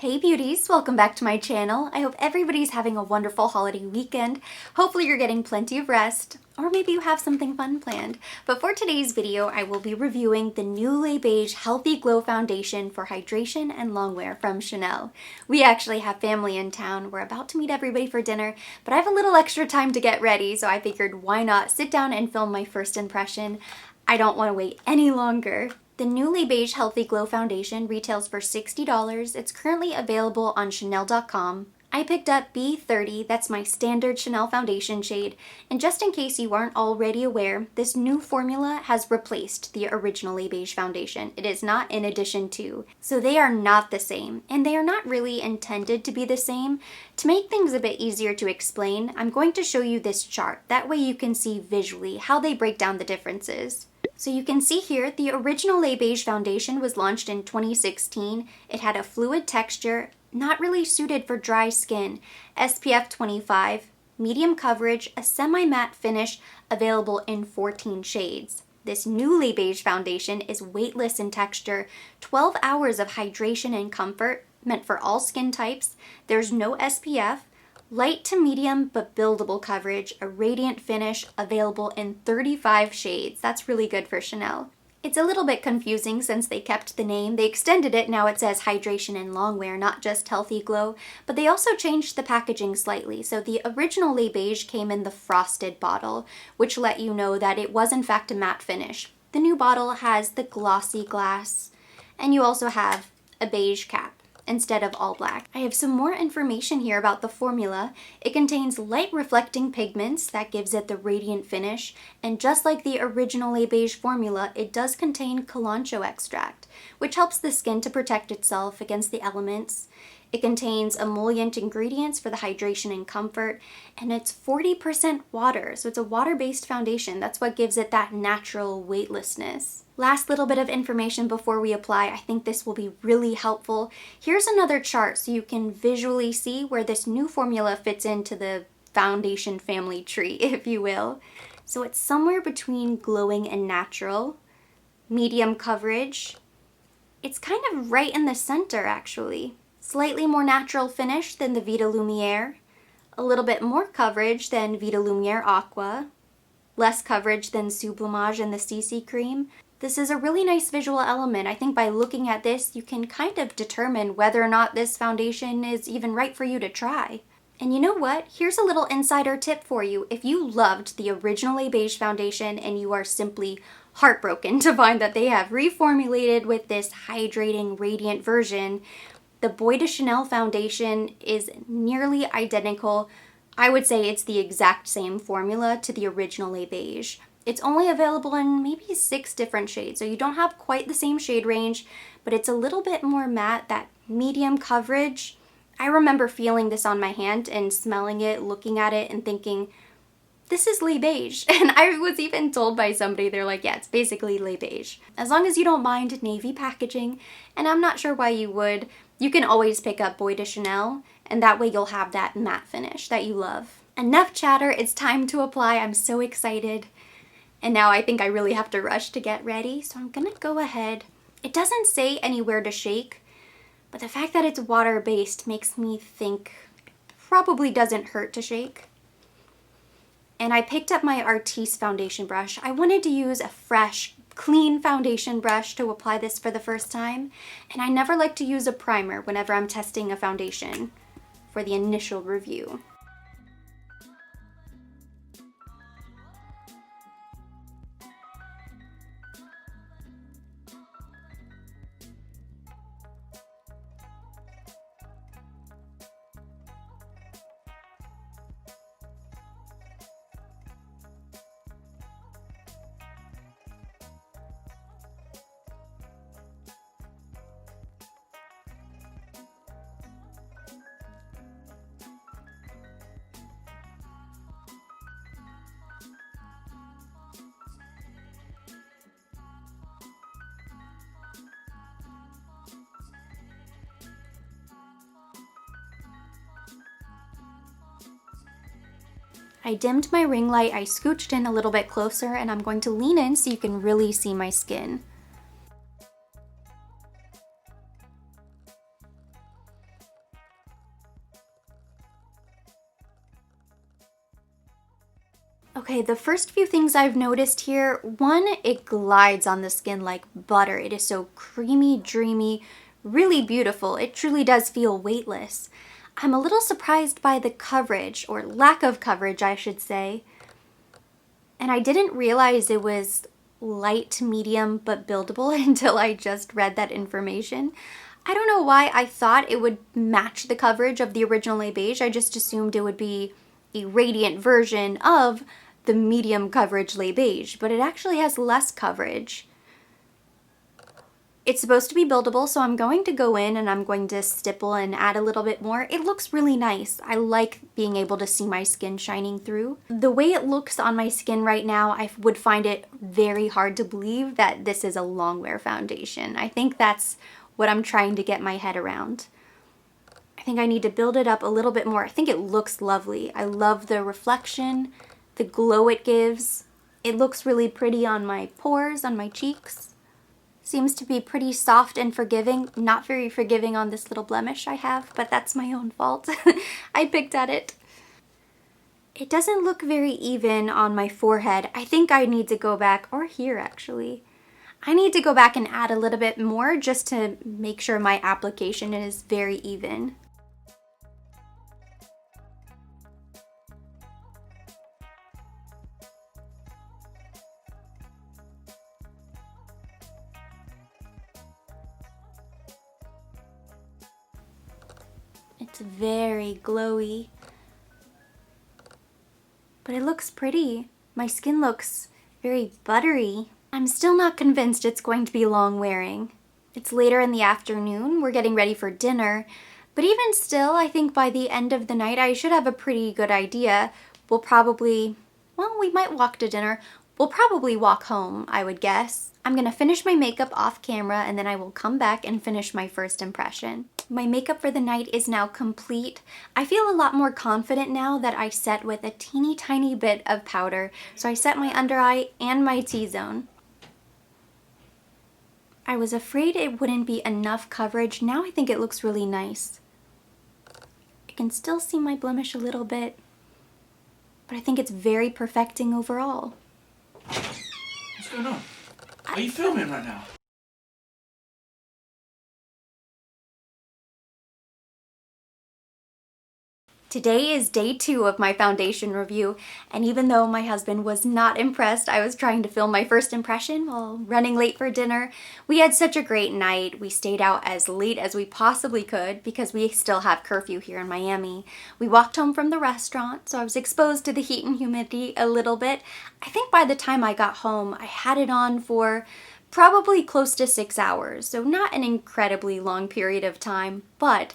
Hey beauties, welcome back to my channel. I hope everybody's having a wonderful holiday weekend. Hopefully you're getting plenty of rest, or maybe you have something fun planned. But for today's video, I will be reviewing the new Beige Healthy Glow Foundation for Hydration and Longwear from Chanel. We actually have family in town. We're about to meet everybody for dinner, but I have a little extra time to get ready, so I figured why not sit down and film my first impression. I don't want to wait any longer. The Newly Beige Healthy Glow Foundation retails for $60. It's currently available on Chanel.com. I picked up B30, that's my standard Chanel foundation shade, and just in case you aren't already aware, this new formula has replaced the original Beige foundation. It is not in addition to. So they are not the same, and they are not really intended to be the same. To make things a bit easier to explain, I'm going to show you this chart. That way you can see visually how they break down the differences. So you can see here, the original Beige foundation was launched in 2016. It had a fluid texture, not really suited for dry skin, SPF 25, medium coverage, a semi-matte finish, available in 14 shades. This Newly Beige foundation is weightless in texture, 12 hours of hydration and comfort, meant for all skin types. There's no SPF. Light to medium but buildable coverage, a radiant finish, available in 35 shades. That's really good for Chanel. It's a little bit confusing since they kept the name. They extended it, now it says Hydration and Longwear, not just Healthy Glow, but they also changed the packaging slightly. So the original Beige came in the frosted bottle, which let you know that it was in fact a matte finish. The new bottle has the glossy glass, and you also have a beige cap instead of all black. I have some more information here about the formula. It contains light reflecting pigments that gives it the radiant finish, and just like the original Beige formula, it does contain Kalanchoe extract, which helps the skin to protect itself against the elements. It contains emollient ingredients for the hydration and comfort, and it's 40% water, so it's a water-based foundation. That's what gives it that natural weightlessness. Last little bit of information before we apply. I think this will be really helpful. Here's another chart so you can visually see where this new formula fits into the foundation family tree, if you will. So it's somewhere between glowing and natural, medium coverage. It's kind of right in the center, actually. Slightly more natural finish than the Vita Lumiere, a little bit more coverage than Vita Lumiere Aqua, less coverage than Sublimage and the CC Cream. This is a really nice visual element. I think by looking at this, you can kind of determine whether or not this foundation is even right for you to try. And you know what? Here's a little insider tip for you. If you loved the original Beige foundation and you are simply heartbroken to find that they have reformulated with this hydrating, radiant version, the Bois de Chanel foundation is nearly identical. I would say it's the exact same formula to the original Beige. It's only available in maybe 6 different shades, so you don't have quite the same shade range, but it's a little bit more matte, that medium coverage. I remember feeling this on my hand and smelling it, looking at it, and thinking, this is Beige. And I was even told by somebody, they're like, yeah, it's basically Beige. As long as you don't mind navy packaging, and I'm not sure why you would, you can always pick up Bois de Chanel, and that way you'll have that matte finish that you love. Enough chatter, it's time to apply. I'm so excited. And now I think I really have to rush to get ready, so I'm gonna go ahead. It doesn't say anywhere to shake, but the fact that it's water-based makes me think it probably doesn't hurt to shake. And I picked up my Artiste foundation brush. I wanted to use a fresh, clean foundation brush to apply this for the first time, and I never like to use a primer whenever I'm testing a foundation for the initial review. I dimmed my ring light, I scooched in a little bit closer, and I'm going to lean in so you can really see my skin. Okay, the first few things I've noticed here, one, it glides on the skin like butter. It is so creamy, dreamy, really beautiful. It truly does feel weightless. I'm a little surprised by the coverage, or lack of coverage, I should say. And I didn't realize it was light to medium but buildable until I just read that information. I don't know why I thought it would match the coverage of the original Les Beige. I just assumed it would be a radiant version of the medium coverage Les Beige, but it actually has less coverage. It's supposed to be buildable, so I'm going to go in and I'm going to stipple and add a little bit more. It looks really nice. I like being able to see my skin shining through. The way it looks on my skin right now, I would find it very hard to believe that this is a Longwear foundation. I think that's what I'm trying to get my head around. I think I need to build it up a little bit more. I think it looks lovely. I love the reflection, the glow it gives. It looks really pretty on my pores, on my cheeks. Seems to be pretty soft and forgiving. Not very forgiving on this little blemish I have, but that's my own fault. I picked at it. It doesn't look very even on my forehead. I think I need to go back, or here actually. I need to go back and add a little bit more just to make sure my application is very even. It's very glowy, but it looks pretty. My skin looks very buttery. I'm still not convinced it's going to be long wearing. It's later in the afternoon, we're getting ready for dinner, but even still, I think by the end of the night I should have a pretty good idea. We'll probably, well, we might walk to dinner. We'll probably walk home, I would guess. I'm gonna finish my makeup off camera and then I will come back and finish my first impression. My makeup for the night is now complete. I feel a lot more confident now that I set with a teeny tiny bit of powder. So I set my under eye and my T-zone. I was afraid it wouldn't be enough coverage. Now I think it looks really nice. I can still see my blemish a little bit, but I think it's very perfecting overall. What's going on? Are you filming right now? Today is day 2 of my foundation review, and even though my husband was not impressed, I was trying to film my first impression while running late for dinner. We had such a great night. We stayed out as late as we possibly could because we still have curfew here in Miami. We walked home from the restaurant, so I was exposed to the heat and humidity a little bit. I think by the time I got home, I had it on for probably close to 6 hours, so not an incredibly long period of time, but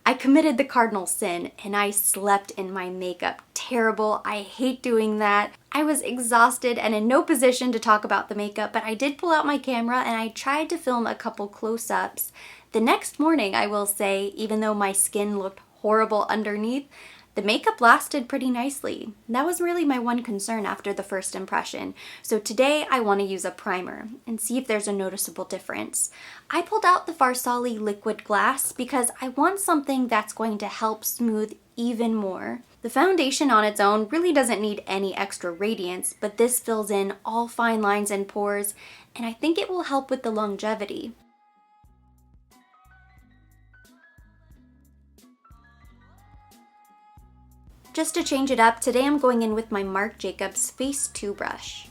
I committed the cardinal sin and I slept in my makeup. Terrible. I hate doing that. I was exhausted and in no position to talk about the makeup, but I did pull out my camera and I tried to film a couple close-ups. The next morning, I will say, even though my skin looked horrible underneath, the makeup lasted pretty nicely. That was really my one concern after the first impression. So today I want to use a primer and see if there's a noticeable difference. I pulled out the Farsali Liquid Glass because I want something that's going to help smooth even more. The foundation on its own really doesn't need any extra radiance, but this fills in all fine lines and pores, and I think it will help with the longevity. Just to change it up, today I'm going in with my Marc Jacobs Face 2 brush.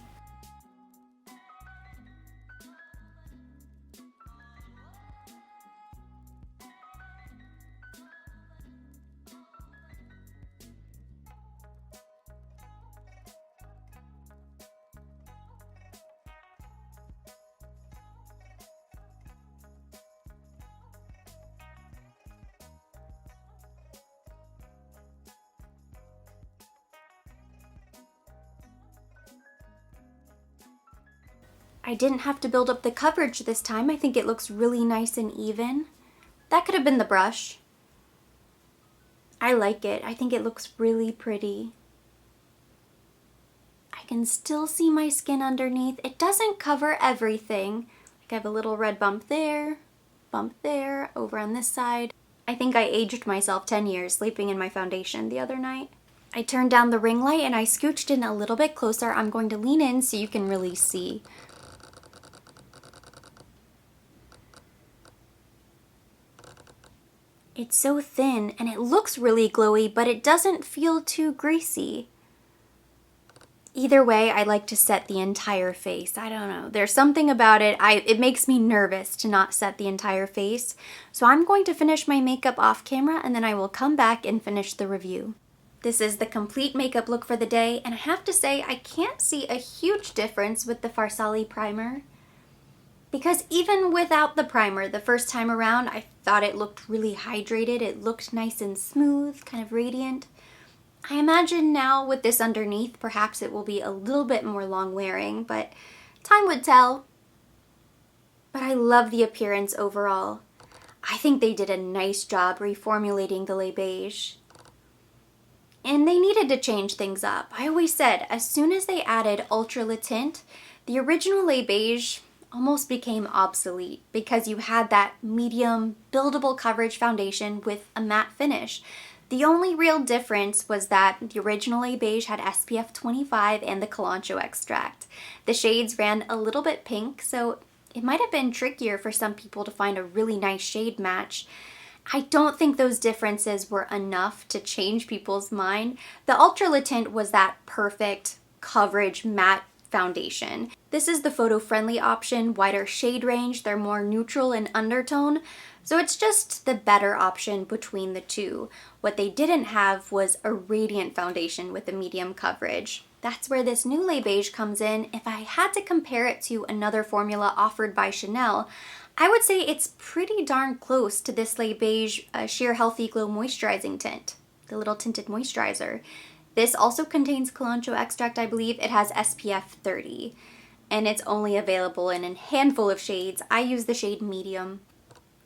I didn't have to build up the coverage this time. I think it looks really nice and even. That could have been the brush. I like it. I think it looks really pretty. I can still see my skin underneath. It doesn't cover everything. Like I have a little red bump there, over on this side. I think I aged myself 10 years sleeping in my foundation the other night. I turned down the ring light and I scooched in a little bit closer. I'm going to lean in so you can really see. It's so thin and it looks really glowy, but it doesn't feel too greasy. Either way, I like to set the entire face. I don't know. There's something about it. It makes me nervous to not set the entire face. So I'm going to finish my makeup off camera and then I will come back and finish the review. This is the complete makeup look for the day, and I have to say I can't see a huge difference with the Farsali primer. Because even without the primer, the first time around, I thought it looked really hydrated. It looked nice and smooth, kind of radiant. I imagine now with this underneath, perhaps it will be a little bit more long wearing, but time would tell. But I love the appearance overall. I think they did a nice job reformulating the Le Beige. And they needed to change things up. I always said, as soon as they added Ultra Le Tint, the original Le Beige almost became obsolete because you had that medium buildable coverage foundation with a matte finish. The only real difference was that the original Le Beige had SPF 25 and the Cilantro extract. The shades ran a little bit pink, so it might have been trickier for some people to find a really nice shade match. I don't think those differences were enough to change people's mind. The Ultra Le Tint was that perfect coverage matte foundation. This is the photo-friendly option, wider shade range, they're more neutral in undertone, so it's just the better option between the two. What they didn't have was a radiant foundation with a medium coverage. That's where this new Le Beige comes in. If I had to compare it to another formula offered by Chanel, I would say it's pretty darn close to this Le Beige Sheer Healthy Glow Moisturizing Tint, the little tinted moisturizer. This also contains Cilantro extract, I believe. It has SPF 30, and it's only available in a handful of shades. I use the shade medium.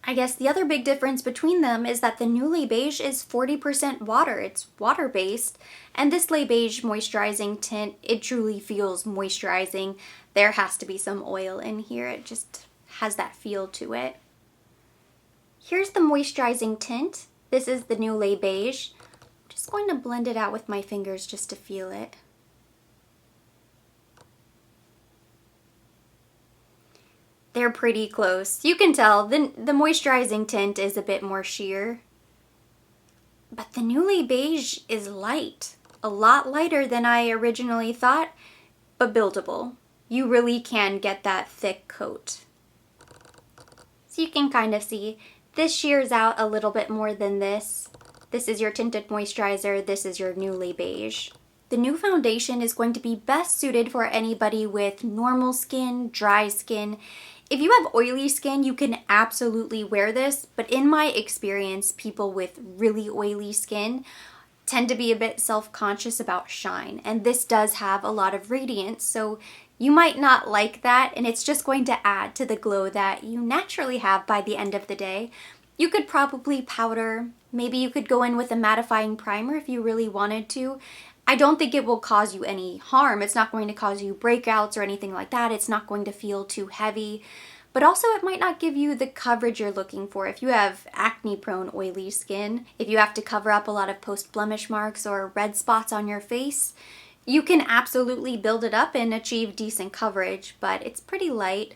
I guess the other big difference between them is that the new Le Beige is 40% water. It's water-based, and this Le Beige moisturizing tint, it truly feels moisturizing. There has to be some oil in here. It just has that feel to it. Here's the moisturizing tint. This is the new Le Beige. I'm just going to blend it out with my fingers just to feel it. They're pretty close. You can tell the moisturizing tint is a bit more sheer. But the new Le Beige is light. A lot lighter than I originally thought, but buildable. You really can get that thick coat. So you can kind of see, this shears out a little bit more than this. This is your tinted moisturizer, this is your new Le Beige. The new foundation is going to be best suited for anybody with normal skin, dry skin. If you have oily skin, you can absolutely wear this, but in my experience, people with really oily skin tend to be a bit self-conscious about shine, and this does have a lot of radiance, so you might not like that, and it's just going to add to the glow that you naturally have by the end of the day. You could probably powder, maybe you could go in with a mattifying primer if you really wanted to. I don't think it will cause you any harm. It's not going to cause you breakouts or anything like that. It's not going to feel too heavy. But also it might not give you the coverage you're looking for. If you have acne-prone oily skin, if you have to cover up a lot of post-blemish marks or red spots on your face, you can absolutely build it up and achieve decent coverage, but it's pretty light.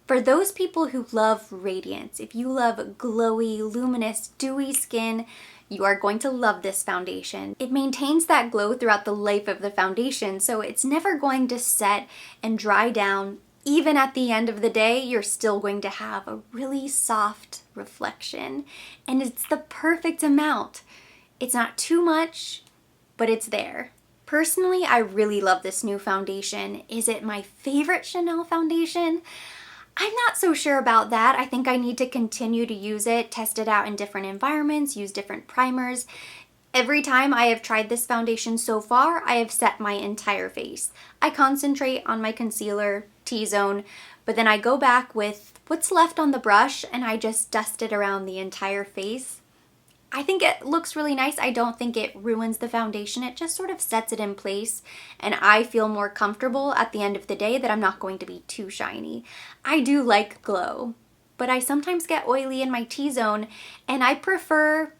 For those people who love radiance, if you love glowy, luminous, dewy skin, you are going to love this foundation. It maintains that glow throughout the life of the foundation, so it's never going to set and dry down. Even at the end of the day, you're still going to have a really soft reflection, and it's the perfect amount. It's not too much, but it's there. Personally, I really love this new foundation. Is it my favorite Chanel foundation? I'm not so sure about that. I think I need to continue to use it, test it out in different environments, use different primers. Every time I have tried this foundation so far, I have set my entire face. I concentrate on my concealer, T-zone, but then I go back with what's left on the brush and I just dust it around the entire face. I think it looks really nice. I don't think it ruins the foundation. It just sort of sets it in place, and I feel more comfortable at the end of the day that I'm not going to be too shiny. I do like glow, but I sometimes get oily in my T-zone, and I prefer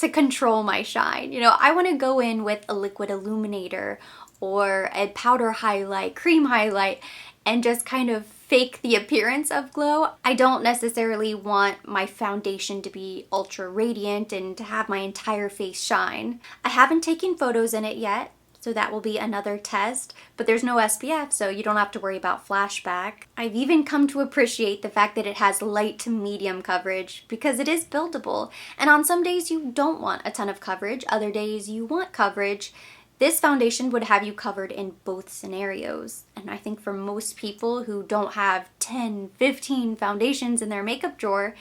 to control my shine. You know, I want to go in with a liquid illuminator or a powder highlight, cream highlight, and just kind of fake the appearance of glow. I don't necessarily want my foundation to be ultra radiant and to have my entire face shine. I haven't taken photos in it yet, so that will be another test, but there's no SPF, so you don't have to worry about flashback. I've even come to appreciate the fact that it has light to medium coverage because it is buildable. And on some days you don't want a ton of coverage, other days you want coverage. This foundation would have you covered in both scenarios. And I think for most people who don't have 10, 15 foundations in their makeup drawer,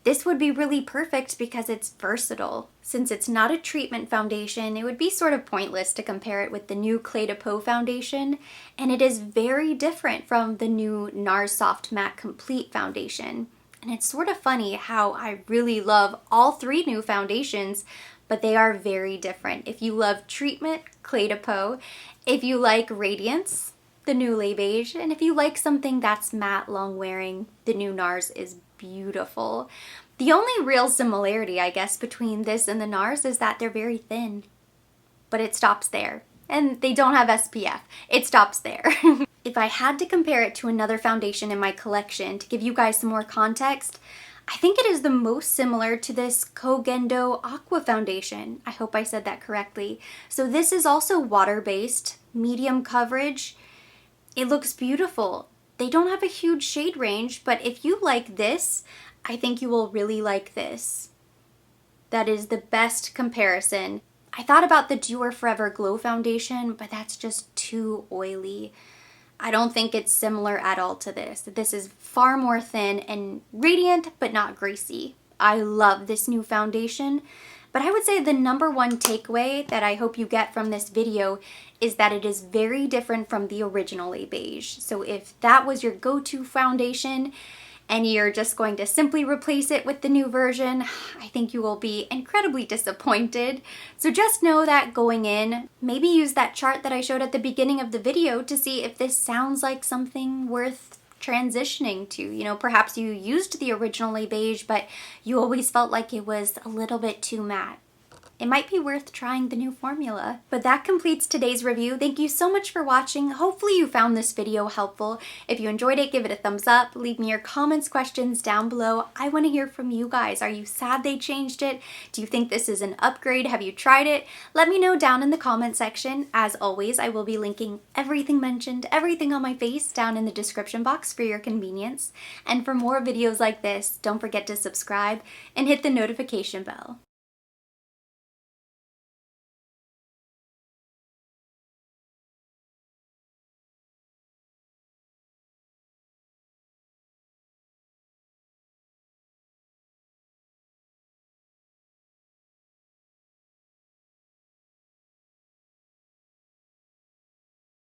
this would be really perfect because it's versatile. Since it's not a treatment foundation, it would be sort of pointless to compare it with the new Clé de Peau foundation, and it is very different from the new NARS Soft Matte Complete foundation. And it's sort of funny how I really love all three new foundations, but they are very different. If you love treatment, Clé de Peau. If you like radiance, the new Les Beiges. And if you like something that's matte, long wearing, the new NARS is beautiful. The only real similarity, I guess, between this and the NARS is that they're very thin, but it stops there. And they don't have SPF. It stops there. If I had to compare it to another foundation in my collection to give you guys some more context, I think it is the most similar to this Kogendo Aqua foundation. I hope I said that correctly. So this is also water-based, medium coverage. It looks beautiful. They don't have a huge shade range, but if you like this, I think you will really like this. That is the best comparison. I thought about the Dior Forever Glow foundation, but that's just too oily. I don't think it's similar at all to this. This is far more thin and radiant, but not greasy. I love this new foundation, but I would say the number one takeaway that I hope you get from this video is that it is very different from the original Les Beiges. So if that was your go-to foundation and you're just going to simply replace it with the new version, I think you will be incredibly disappointed. So just know that going in, maybe use that chart that I showed at the beginning of the video to see if this sounds like something worth transitioning to. You know, perhaps you used the original Les Beiges, but you always felt like it was a little bit too matte. It might be worth trying the new formula. But that completes today's review. Thank you so much for watching. Hopefully you found this video helpful. If you enjoyed it, give it a thumbs up. Leave me your comments, questions down below. I want to hear from you guys. Are you sad they changed it? Do you think this is an upgrade? Have you tried it? Let me know down in the comment section. As always, I will be linking everything mentioned, everything on my face down in the description box for your convenience. And for more videos like this, don't forget to subscribe and hit the notification bell.